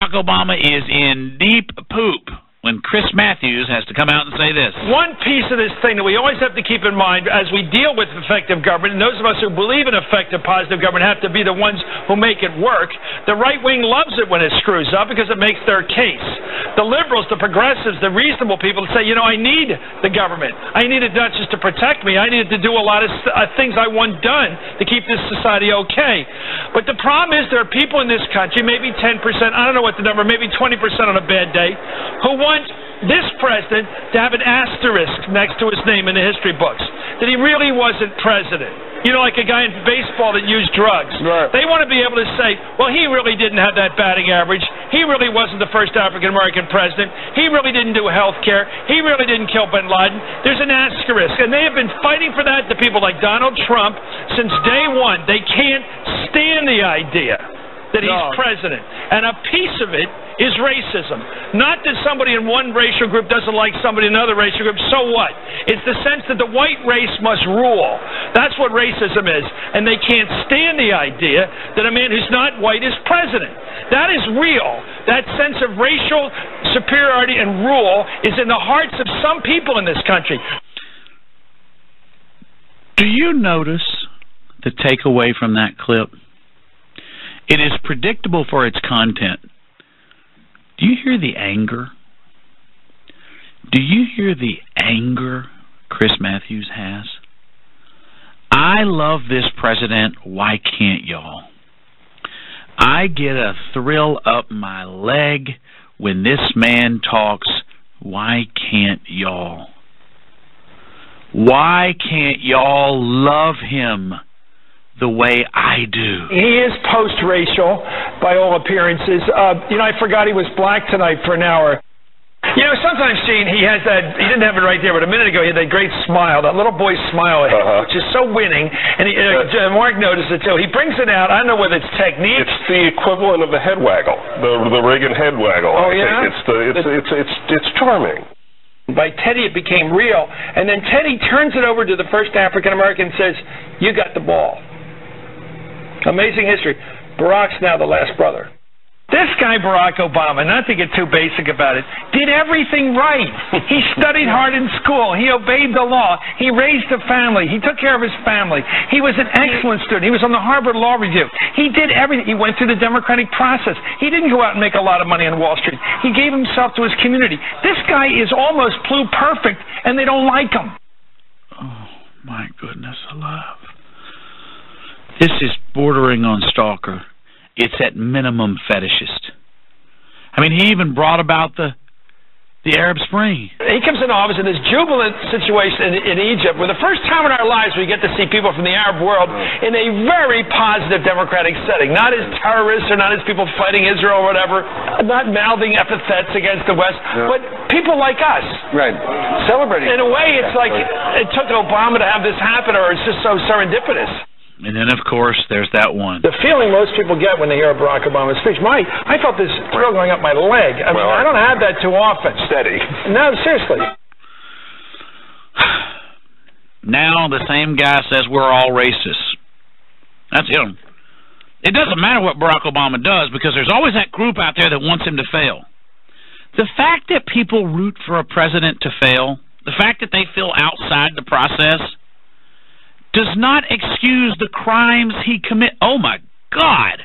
Barack Obama is in deep poop when Chris Matthews has to come out and say this. One piece of this thing that we always have to keep in mind as we deal with effective government, and those of us who believe in effective, positive government have to be the ones who make it work. The right wing loves it when it screws up because it makes their case. The liberals, the progressives, the reasonable people say, you know, I need the government. I need it not just to protect me. I need it to do a lot of things I want done to keep this society okay. But the problem is there are people in this country, maybe 10%, I don't know what the number, maybe 20% on a bad day, who want this president to have an asterisk next to his name in the history books, that he really wasn't president. You know, like a guy in baseball that used drugs. Right. They want to be able to say, well, he really didn't have that batting average. He really wasn't the first African-American president. He really didn't do health care. He really didn't kill bin Laden. There's an asterisk. And they have been fighting for that to people like Donald Trump since day one. They can't stand the idea that he's president. And a piece of it is racism. Not that somebody in one racial group doesn't like somebody in another racial group. So what? It's the sense that the white race must rule. That's what racism is. And they can't stand the idea that a man who's not white is president. That is real. That sense of racial superiority and rule is in the hearts of some people in this country. Do you notice the takeaway from that clip? It is predictable for its content. Do you hear the anger? Do you hear the anger Chris Matthews has? I love this president. Why can't y'all? I get a thrill up my leg when this man talks. Why can't y'all? Why can't y'all love him the way I do? He is post-racial, by all appearances. You know, I forgot he was black tonight for an hour. You know, sometimes, Gene, he has that, he didn't have it right there, but a minute ago he had that great smile, that little boy's smile, which is so winning. And Mark noticed it, too. He brings it out. I don't know whether it's technique. It's the equivalent of the head waggle, the Reagan head waggle. Oh, yeah? It's charming. By Teddy, it became real. And then Teddy turns it over to the first African-American and says, you got the ball. Amazing history. Barack's now the last brother. This guy, Barack Obama, not to get too basic about it, did everything right. He studied hard in school. He obeyed the law. He raised a family. He took care of his family. He was an excellent student. He was on the Harvard Law Review. He did everything. He went through the democratic process. He didn't go out and make a lot of money on Wall Street. He gave himself to his community. This guy is almost pluperfect, and they don't like him. Oh, my goodness alive. This is bordering on stalker. It's at minimum fetishist. I mean, he even brought about the Arab Spring. He comes into office in this jubilant situation in Egypt, where the first time in our lives we get to see people from the Arab world in a very positive democratic setting. Not as terrorists or not as people fighting Israel or whatever, not mouthing epithets against the West, but people like us. Right. Celebrating. In a way, it's like it took Obama to have this happen, or it's just so serendipitous. And then, of course, there's that one. The feeling most people get when they hear a Barack Obama speech. I felt this thrill going up my leg. I mean, I don't have that too often. Steady. No, seriously. Now the same guy says we're all racist. That's him. It doesn't matter what Barack Obama does, because there's always that group out there that wants him to fail. The fact that people root for a president to fail, the fact that they feel outside the process, does not excuse the crimes he commit. Oh, my God.